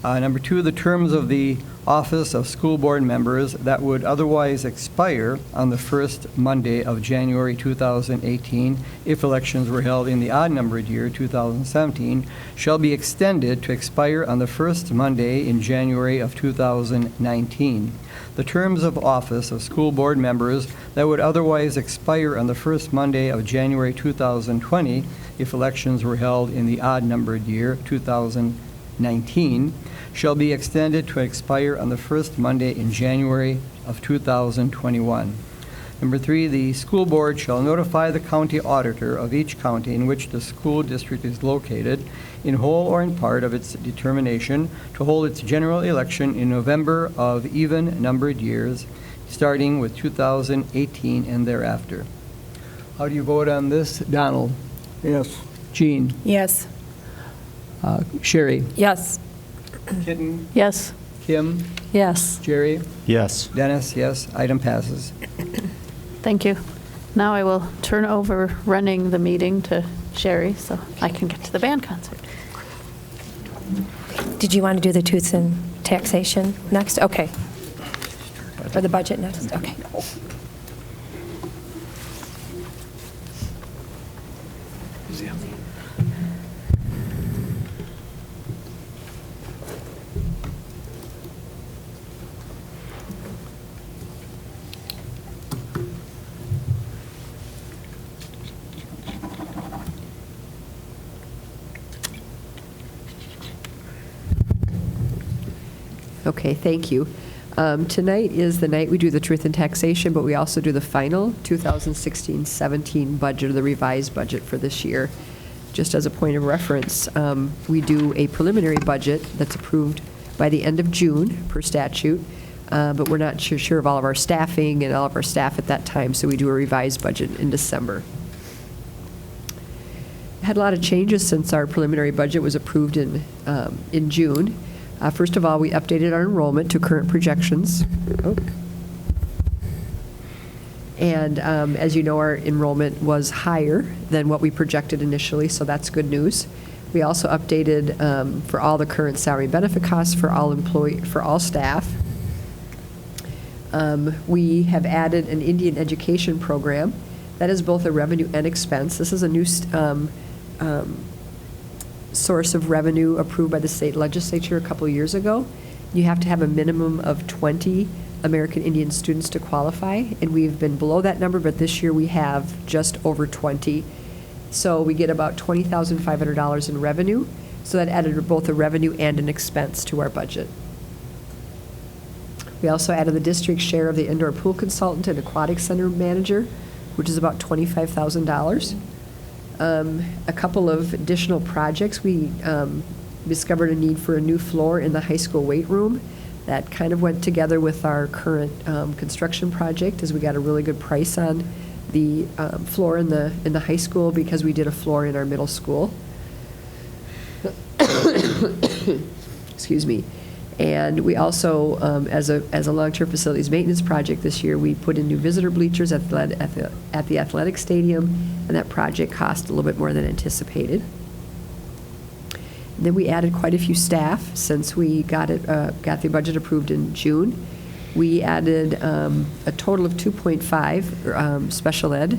Number two, the terms of the office of school board members that would otherwise expire on the first Monday of January 2018 if elections were held in the odd-numbered year 2017 shall be extended to expire on the first Monday in January of 2019. The terms of office of school board members that would otherwise expire on the first Monday of January 2020 if elections were held in the odd-numbered year 2019 shall be extended to expire on the first Monday in January of 2021. Number three, the school board shall notify the county auditor of each county in which the school district is located, in whole or in part, of its determination to hold its general election in November of even-numbered years, starting with 2018 and thereafter. How do you vote on this? Donald? Yes. Jean? Yes. Sherry? Yes. Kitten? Yes. Kim? Yes. Jerry? Yes. Dennis, yes. Item passes. Thank you. Now I will turn over running the meeting to Sherry so I can get to the band concert. Did you want to do the truth and taxation next? Okay. Or the budget next? Okay. Okay, thank you. Tonight is the night we do the truth and taxation, but we also do the final 2016-17 budget, or the revised budget for this year. Just as a point of reference, we do a preliminary budget that's approved by the end of June per statute, but we're not sure of all of our staffing and all of our staff at that time, so we do a revised budget in December. Had a lot of changes since our preliminary budget was approved in June. First of all, we updated our enrollment to current projections. Oh. And as you know, our enrollment was higher than what we projected initially, so that's good news. We also updated for all the current salary and benefit costs for all staff. We have added an Indian education program that is both a revenue and expense. This is a new source of revenue approved by the state legislature a couple of years ago. You have to have a minimum of 20 American Indian students to qualify, and we've been below that number, but this year we have just over 20. So we get about $20,500 in revenue, so that added both a revenue and an expense to our budget. We also added the district's share of the indoor pool consultant and aquatic center manager, which is about $25,000. A couple of additional projects. We discovered a need for a new floor in the high school weight room. That kind of went together with our current construction project, as we got a really good price on the floor in the high school because we did a floor in our middle school. Excuse me. And we also, as a long-term facilities maintenance project this year, we put in new visitor bleachers at the athletic stadium, and that project cost a little bit more than anticipated. And then we added quite a few staff since we got the budget approved in June. We added a total of 2.5 special ed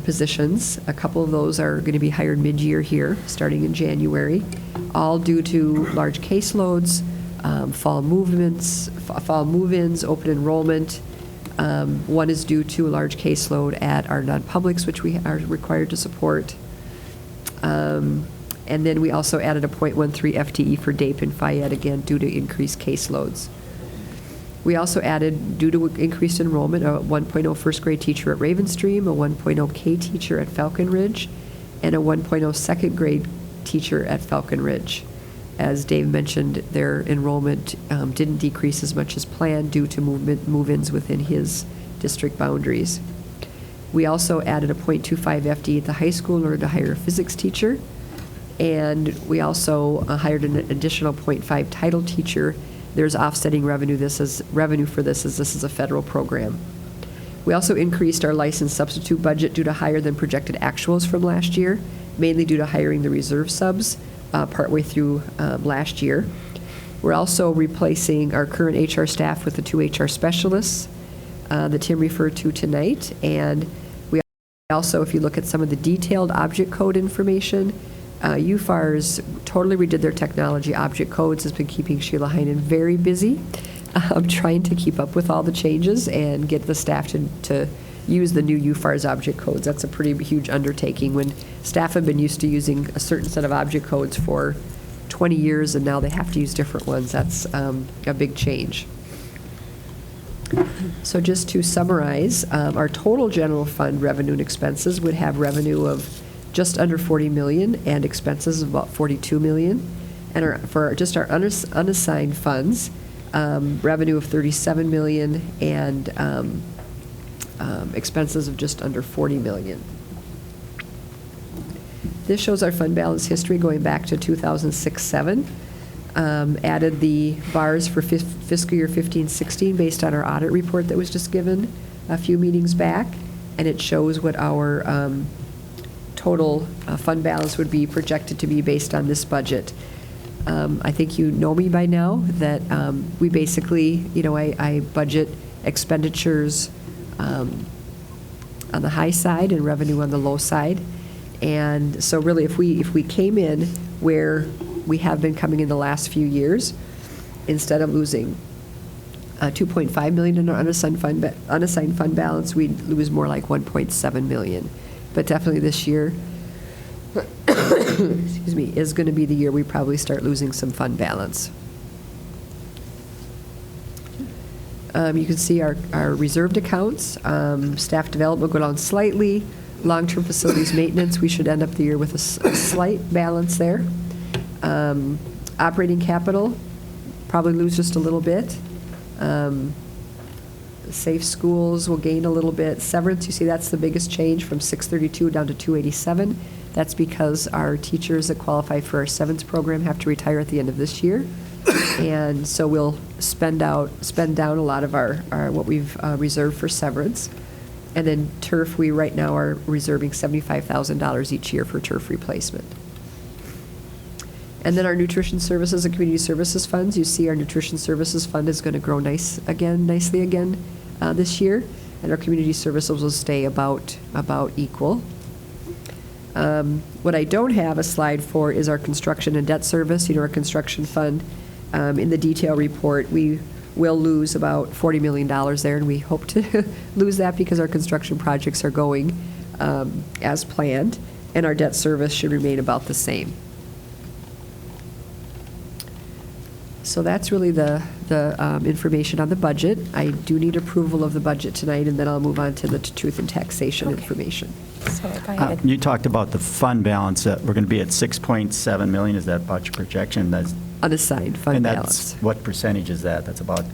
positions. A couple of those are going to be hired mid-year here, starting in January, all due to large caseloads, fall move-ins, open enrollment. One is due to a large caseload at our non-publics, which we are required to support. And then we also added a .13 FTE for DAPE and FIED, again, due to increased caseloads. We also added, due to increased enrollment, a 1.0 first grade teacher at Ravenstream, a 1.0 K teacher at Falcon Ridge, and a 1.0 second grade teacher at Falcon Ridge. As Dave mentioned, their enrollment didn't decrease as much as planned due to move-ins within his district boundaries. We also added a .25 FTE at the high school in order to hire a physics teacher. And we also hired an additional .5 title teacher. There's offsetting revenue. This is revenue for this is a federal program. We also increased our licensed substitute budget due to higher than projected actuals from last year, mainly due to hiring the reserve subs partway through last year. We're also replacing our current HR staff with the 2 HR specialists that Tim referred to tonight. And we also, if you look at some of the detailed object code information, UFAR's totally redid their technology. Object codes has been keeping Sheila Heinen very busy, trying to keep up with all the changes and get the staff to use the new UFAR's object codes. That's a pretty huge undertaking when staff have been used to using a certain set of object codes for 20 years and now they have to use different ones. That's a big change. So just to summarize, our total general fund revenue and expenses would have revenue of just under 40 million and expenses of about 42 million. And for just our unassigned funds, revenue of 37 million and expenses of just under 40 million. This shows our fund balance history going back to 2006-07. Added the bars for fiscal year 15-16 based on our audit report that was just given a few meetings back, and it shows what our total fund balance would be projected to be based on this budget. I think you know me by now that we basically, I budget expenditures on the high side and revenue on the low side. And so really if we came in where we have been coming in the last few years, instead of losing 2.5 million in our unassigned fund balance, we'd lose more like 1.7 million. But definitely this year, excuse me, is going to be the year we probably start losing some fund balance. You can see our reserved accounts. Staff development go down slightly. Long-term facilities maintenance, we should end up the year with a slight balance there. Operating capital, probably lose just a little bit. Safe schools will gain a little bit. Severance, you see that's the biggest change from 632 down to 287. That's because our teachers that qualify for our severance program have to retire at the end of this year. And so we'll spend down a lot of our what we've reserved for severance. And then turf, we right now are reserving $75,000 each year for turf replacement. And then our nutrition services and community services funds, you see our nutrition services fund is going to grow nicely again this year, and our community services will stay about equal. What I don't have a slide for is our construction and debt service. Our construction fund, in the detail report, we will lose about $40 million there, and we hope to lose that because our construction projects are going as planned, and our debt service should remain about the same. So that's really the information on the budget. I do need approval of the budget tonight, and then I'll move on to the truth and taxation information. So go ahead. You talked about the fund balance. We're going to be at 6.7 million. Is that budget projection? That's unassigned fund and balance. That's, what percentage is that? That's about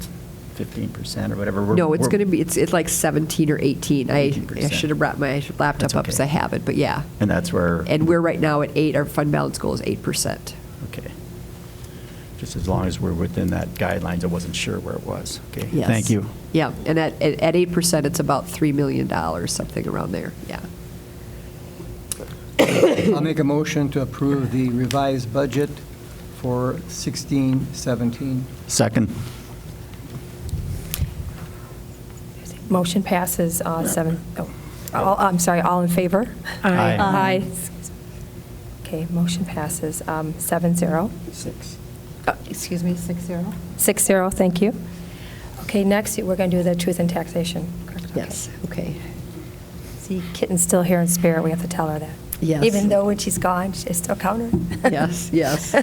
15% or whatever. No, it's going to be, it's like 17 or 18. I should have brought my laptop That's up okay. as I have it, but yeah. And that's where. And we're right now at 8. Our fund balance goal is 8%. Okay. Just as long as we're within that guidelines, I wasn't sure where it was. Okay, Yes. thank you. Yeah, and at 8%, it's about $3 million, something around there, yeah. I'll make a motion to approve the revised budget for 16-17. Second. Motion passes 7. Oh, I'm sorry, all in favor? Aye. Aye. Okay, motion passes 7-0. 6. Excuse me, 6-0? 6-0, thank you. Okay, next, we're going to do the truth and taxation. Correct? Okay. Yes, okay. See, Kitten's still here in spirit, we have to tell her that. Yes. Even though when she's gone, she's still counting. Yes, yes.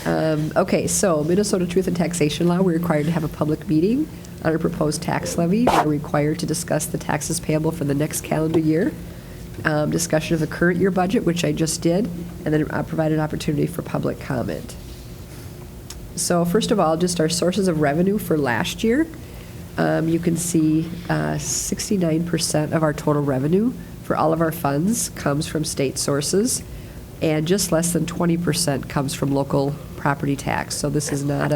Okay, so Minnesota Truth and Taxation Law, we're required to have a public meeting on a proposed tax levy. We're required to discuss the taxes payable for the next calendar year, discussion of the current year budget, which I just did, and then provide an opportunity for public comment. So first of all, just our sources of revenue for last year. You can see 69% of our total revenue for all of our funds comes from state sources, and just less than 20% comes from local property tax. So this is not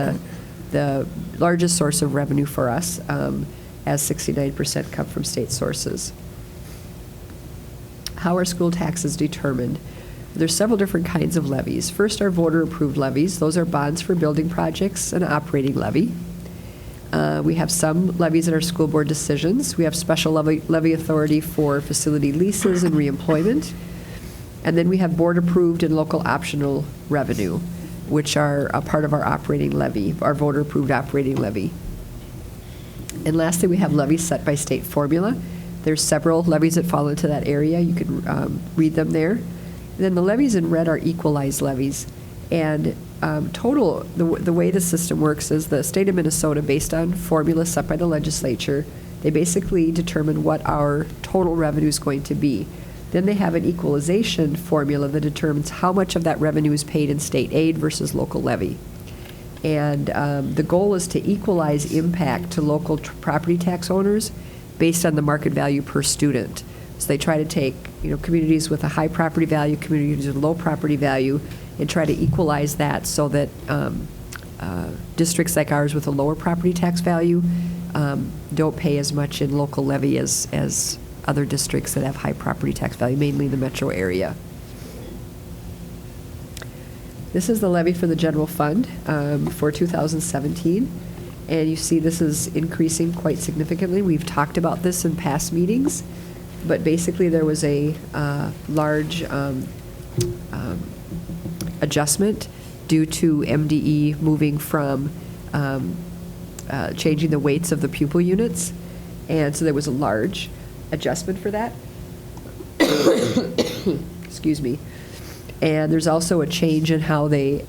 the largest source of revenue for us, as 69% come from state sources. How are school taxes determined? There's several different kinds of levies. First are voter-approved levies. Those are bonds for building projects and operating levy. We have some levies that are school board decisions. We have special levy authority for facility leases and reemployment. And then we have board-approved and local optional revenue, which are a part of our operating levy, our voter-approved operating levy. And lastly, we have levies set by state formula. There's several levies that fall into that area. You can read them there. And then the levies in red are equalized levies. And the way the system works is the state of Minnesota, based on formula set by the legislature, they basically determine what our total revenue is going to be. Then they have an equalization formula that determines how much of that revenue is paid in state aid versus local levy. And the goal is to equalize impact to local property tax owners based on the market value per student. So they try to take, communities with a high property value, communities with low property value, and try to equalize that so that districts like ours with a lower property tax value don't pay as much in local levy as other districts that have high property tax value, mainly the metro area. This is the levy for the general fund for 2017. And you see this is increasing quite significantly. We've talked about this in past meetings, but basically there was a large adjustment due to MDE moving from changing the weights of the pupil units. And so there was a large adjustment for that. Excuse me. And there's also a change in how they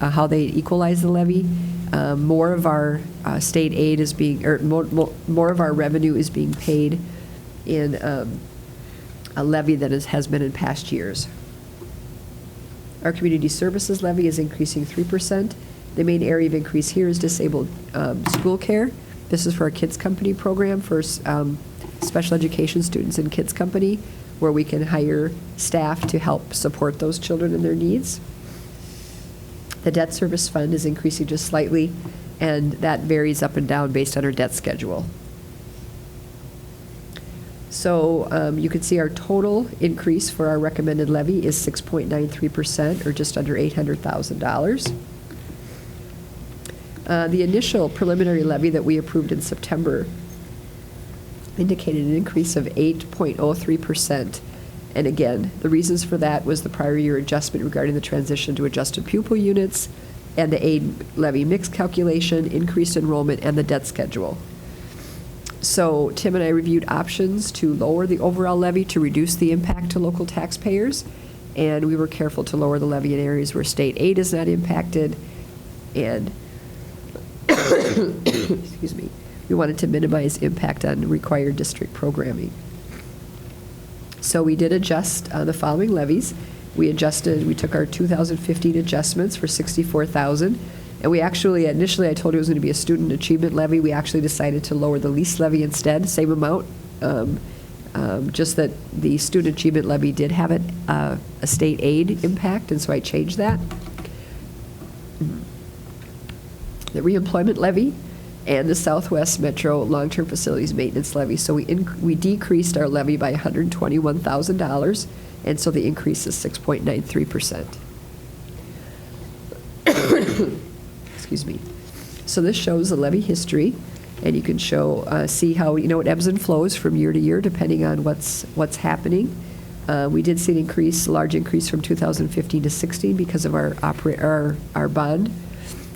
equalize the levy. More of our state aid is being, or more of our revenue is being paid in a levy that has been in past years. Our community services levy is increasing 3%. The main area of increase here is disabled school care. This is for our Kids Company program for special education students in Kids Company, where we can hire staff to help support those children and their needs. The debt service fund is increasing just slightly, and that varies up and down based on our debt schedule. So you can see our total increase for our recommended levy is 6.93%, or just under $800,000. The initial preliminary levy that we approved in September indicated an increase of 8.03%. And again, the reasons for that was the prior year adjustment regarding the transition to adjusted pupil units and the aid levy mix calculation, increased enrollment, and the debt schedule. So Tim and I reviewed options to lower the overall levy to reduce the impact to local taxpayers, and we were careful to lower the levy in areas where state aid is not impacted, and excuse me, we wanted to minimize impact on required district programming. So we did adjust the following levies. We took our 2015 adjustments for $64,000, and we actually, initially I told you it was going to be a student achievement levy. We actually decided to lower the lease levy instead, same amount, just that the student achievement levy did have a state aid impact, and so I changed that. The reemployment levy and the Southwest Metro Long-Term Facilities Maintenance Levy. So we decreased our levy by $121,000, and so the increase is 6.93%. Excuse me. So this shows the levy history, And you can see how, it ebbs and flows from year to year depending on what's happening. We did see a large increase from 2015 to 16 because of our bond,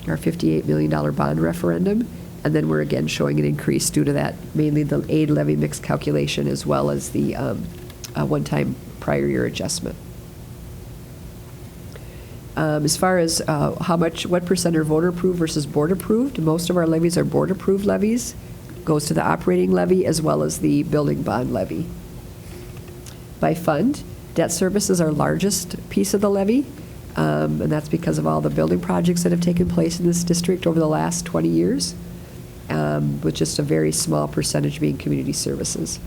our $58 million bond referendum. And then we're again showing an increase due to that, mainly the aid levy mix calculation as well as the one-time prior year adjustment. As far as what percent are voter approved versus board approved, most of our levies are board approved levies. Goes to the operating levy as well as the building bond levy. By fund, debt service is our largest piece of the levy, and that's because of all the building projects that have taken place in this district over the last 20 years, with just a very small percentage being community services.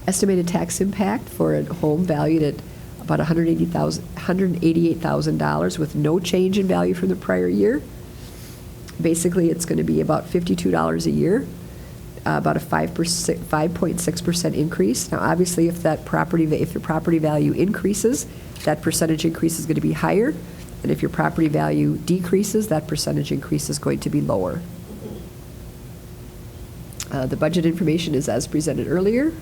Estimated tax impact for a home valued at about $188,000 with no change in value from the prior year. Basically, it's going to be about $52 a year, about a 5.6% increase. Now, obviously, if your property value increases, that percentage increase is going to be higher, and if your property value decreases, that percentage increase is going to be lower. The budget information is as presented earlier.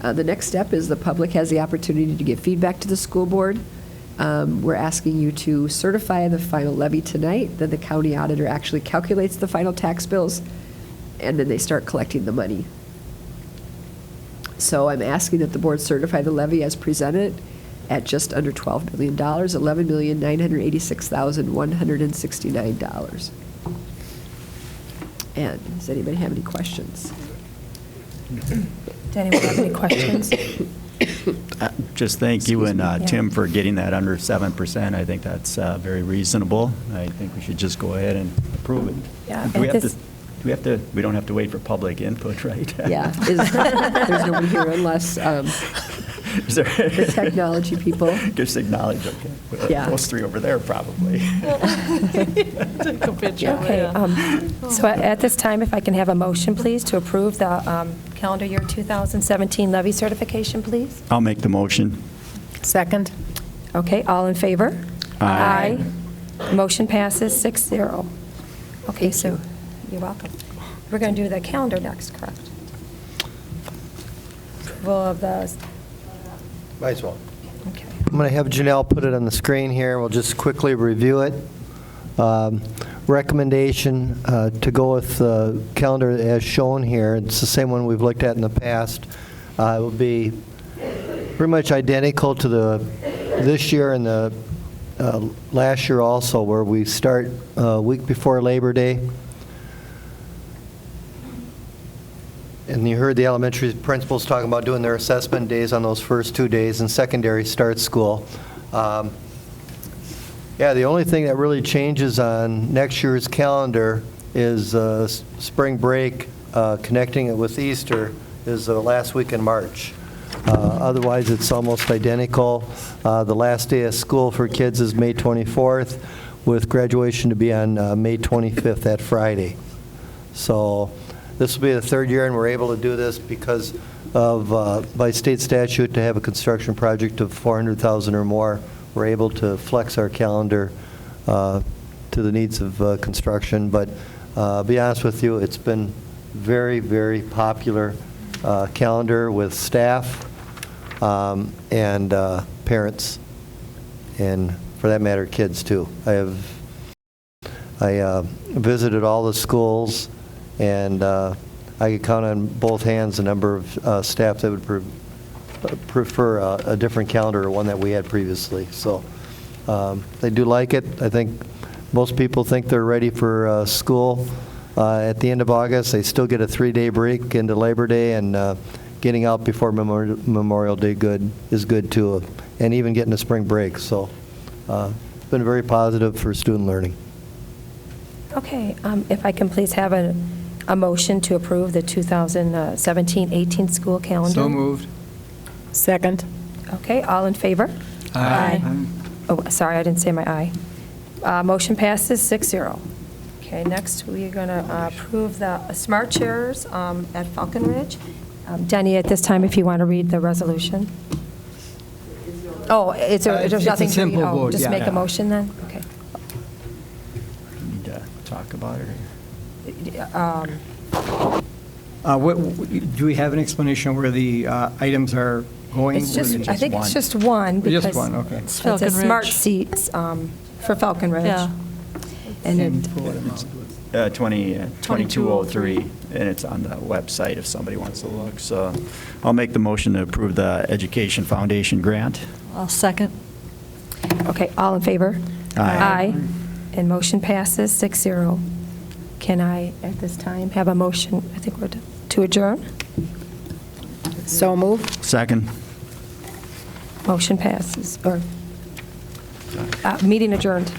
The next step is the public has the opportunity to give feedback to the school board. We're asking you to certify the final levy tonight. Then the county auditor actually calculates the final tax bills, and then they start collecting the money. So I'm asking that the board certify the levy as presented at just under $12 million, $11,986,169. And does anybody have any questions? Does anyone have any questions? Just thank you and Tim for getting that under 7%. I think that's very reasonable. I think we should just go ahead and approve it. Yeah, We don't have to wait for public input, right? Yeah. There's nobody here unless the technology people. Just acknowledge, okay. Yeah. Those three over there, probably. Take a picture. Okay, so at this time, if I can have a motion, please, to approve the calendar year 2017 levy certification, please. I'll make the motion. Second. Okay, all in favor? Aye. Motion passes 6-0. Okay, so you're welcome. We're going to do the calendar next, correct? Approval of the, Might as well. okay. I'm going to have Janelle put it on the screen here. We'll just quickly review it. Recommendation to go with the calendar as shown here. It's the same one we've looked at in the past. It will be pretty much identical to this year and the last year also, where we start a week before Labor Day. And you heard the elementary principals talking about doing their assessment days on those first 2 days, and secondary starts school. Yeah, the only thing that really changes on next year's calendar is spring break, connecting it with Easter, is the last week in March. Otherwise, it's almost identical. The last day of school for kids is May 24th, with graduation to be on May 25th, that Friday. So this will be the third year, and we're able to do this because of, by state statute, to have a construction project of $400,000 or more. We're able to flex our calendar to the needs of construction. But be honest with you, it's been very, very popular calendar with staff and parents, and for that matter, kids too. I visited all the schools, and I could count on both hands the number of staff that would prefer a different calendar or one that we had previously. So they do like it. I think most people think they're ready for school at the end of August. They still get a 3-day break into Labor Day, and getting out before Memorial Day is good too, and even getting a spring break. So it's been very positive for student learning. Okay, if I can please have a motion to approve the 2017-18 school calendar. So moved. Second. Okay, all in favor? Aye. Oh, sorry, I didn't say my aye. Motion passes 6-0. Okay, next we're going to approve the smart chairs at Falcon Ridge. Denny, at this time, if you want to read the resolution. Oh, there's nothing a to simple read. vote, Just yeah. make a motion then? Okay. Need to talk about it. Do we have an explanation where the items are going? It's just, I think it's just one. Just because one, okay. It's a Falcon smart Ridge. seats for Falcon Ridge. Yeah. And And it- for what amount? 2203, and it's on the website if somebody wants to look. So I'll make the motion to approve the Education Foundation grant. I'll second. Okay, all in favor? Aye. And motion passes 6-0. Can I, at this time, have a motion, I think we're to adjourn? So moved. Second. Motion passes, or, meeting adjourned.